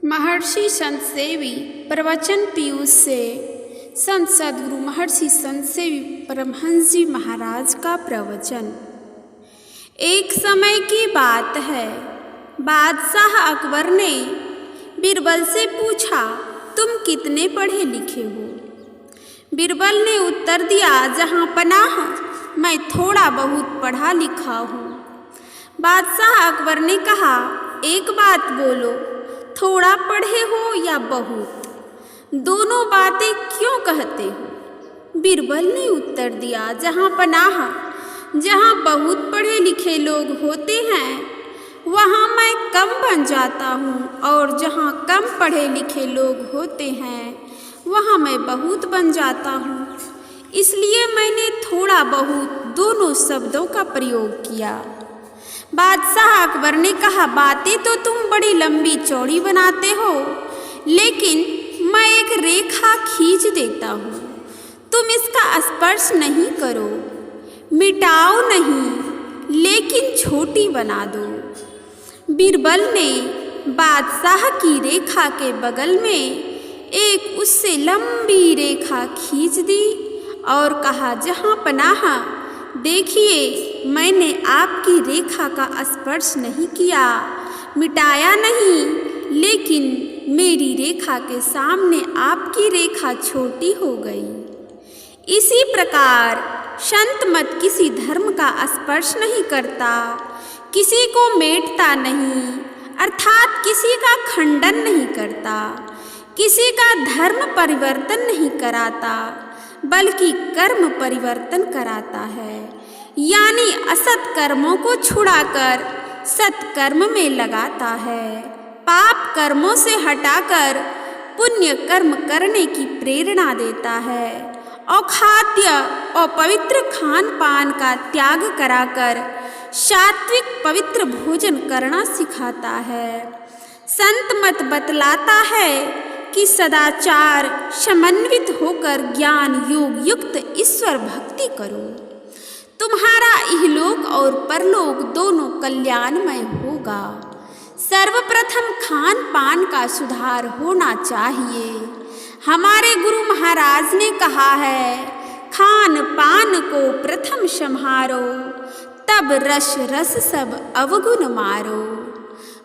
महर्षि संत सेवी प्रवचन पीयूष से संत सद्गुरु महर्षि संत सेवी परमहंस जी महाराज का प्रवचन। एक समय की बात है, बादशाह अकबर ने बीरबल से पूछा, तुम कितने पढ़े लिखे हो? बीरबल ने उत्तर दिया, जहाँ पनाह मैं थोड़ा बहुत पढ़ा लिखा हूँ। बादशाह अकबर ने कहा, एक बात बोलो, थोड़ा पढ़े हो या बहुत? दोनों बातें क्यों कहते हो? बीरबल ने उत्तर दिया, जहाँ पनाह जहाँ बहुत पढ़े लिखे लोग होते हैं वहाँ मैं कम बन जाता हूँ, और जहाँ कम पढ़े लिखे लोग होते हैं वहाँ मैं बहुत बन जाता हूँ। इसलिए मैंने थोड़ा बहुत दोनों शब्दों का प्रयोग किया। बादशाह अकबर ने कहा, बातें तो तुम बड़ी लंबी चौड़ी बनाते हो, लेकिन मैं एक रेखा खींच देता हूँ, तुम इसका स्पर्श नहीं करो, मिटाओ नहीं, लेकिन छोटी बना दो। बीरबल ने बादशाह की रेखा के बगल में एक उससे लंबी रेखा खींच दी और कहा, जहाँ पनाह देखिए, मैंने आपकी रेखा का स्पर्श नहीं किया, मिटाया नहीं, लेकिन मेरी रेखा के सामने आपकी रेखा छोटी हो गई। इसी प्रकार संत मत किसी धर्म का स्पर्श नहीं करता, किसी को मेटता नहीं, अर्थात किसी का खंडन नहीं करता, किसी का धर्म परिवर्तन नहीं कराता, बल्कि कर्म परिवर्तन कराता है। यानी असत कर्मों को छुड़ाकर सत्कर्म में लगाता है, पाप कर्मों से हटाकर पुण्य कर्म करने की प्रेरणा देता है, अखाद्य और पवित्र खान पान का त्याग कराकर सात्विक पवित्र भोजन करना सिखाता है। संत मत बतलाता है कि सदाचार समन्वित होकर ज्ञान योग युक्त ईश्वर भक्ति करो, तुम्हारा इहलोक और परलोक दोनों कल्याणमय होगा। सर्वप्रथम खान पान का सुधार होना चाहिए। हमारे गुरु महाराज ने कहा है, खान पान को प्रथम सम्हारो, तब रस रस सब अवगुण मारो।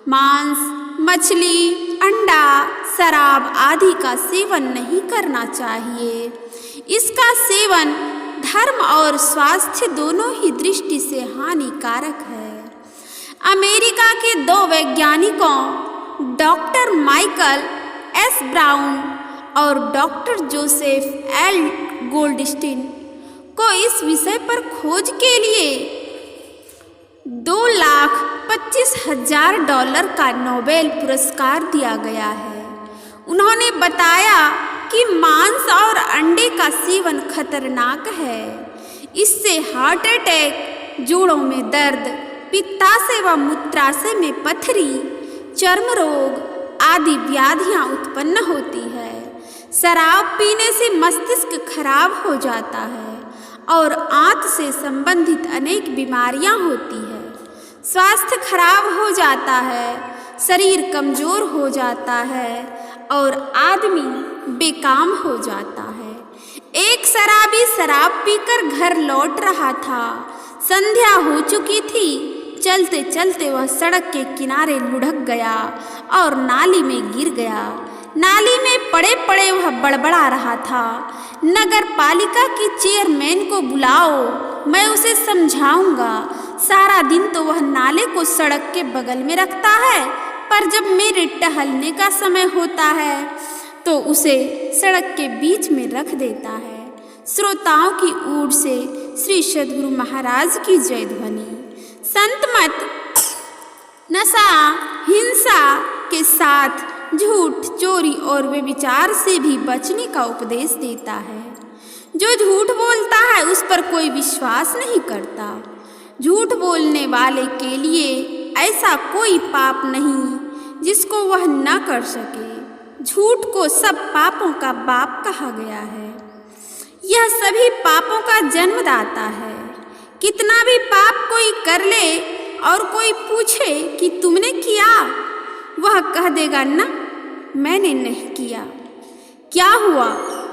मांस, मछली, अंडा, शराब आदि का सेवन नहीं करना चाहिए। इसका सेवन धर्म और स्वास्थ्य दोनों ही दृष्टि से हानिकारक है। अमेरिका के दो वैज्ञानिकों डॉक्टर माइकल एस ब्राउन और डॉक्टर जोसेफ एल गोल्डस्टीन को इस विषय पर खोज के लिए $2,25,000 का नोबेल पुरस्कार दिया गया है। उन्होंने बताया कि मांस और अंडे का सेवन खतरनाक है। इससे हार्ट अटैक, जोड़ों में दर्द, पित्ताशय व मूत्राशय में पथरी, चर्म रोग आदि व्याधियां उत्पन्न होती है। शराब पीने से मस्तिष्क खराब हो जाता है और आंत से संबंधित अनेक बीमारियां होती है। स्वास्थ्य खराब हो जाता है, शरीर कमजोर हो जाता है और आदमी बेकाम हो जाता है। एक शराबी शराब पीकर घर लौट रहा था। संध्या हो चुकी थी। चलते चलते वह सड़क के किनारे लुढ़क गया और नाली में गिर गया। नाली में पड़े पड़े वह बड़बड़ा रहा था, नगर पालिका की चेयरमैन को बुलाओ, मैं उसे समझाऊंगा। सारा दिन तो वह नाले को सड़क के बगल में रखता है, पर जब मेरे टहलने का समय होता है तो उसे सड़क के बीच में रख देता है। श्रोताओं की ओर से श्री सद्गुरु महाराज की जय ध्वनि। संत मत नशा, हिंसा के साथ झूठ, चोरी और व्यभिचार से भी बचने का उपदेश देता है। जो झूठ बोलता है उस पर कोई विश्वास नहीं करता। झूठ बोलने वाले के लिए ऐसा कोई पाप नहीं जिसको वह न कर सके। झूठ को सब पापों का बाप कहा गया है। यह सभी पापों का जन्मदाता है। कितना भी पाप कोई कर ले और कोई पूछे कि तुमने किया, वह कह देगा, ना मैंने नहीं किया। क्या हुआ?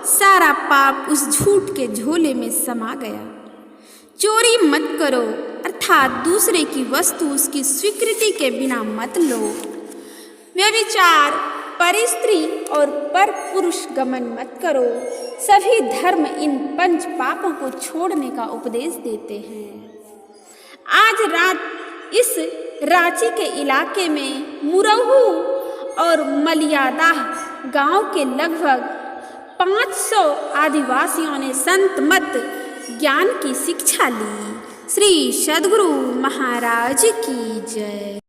सारा पाप उस झूठ के झोले में समा गया। चोरी मत करो अर्थात दूसरे की वस्तु उसकी स्वीकृति के बिना मत लो। व्यभिचार, परस्त्री और पर पुरुष गमन मत करो। सभी धर्म इन 5 पापों को छोड़ने का उपदेश देते हैं। आज रात इस रांची के इलाके में मुरहू और मलियादाह गांव के लगभग 500 आदिवासियों ने संत मत ज्ञान की शिक्षा ली। श्री सद्गुरु महाराज की जय।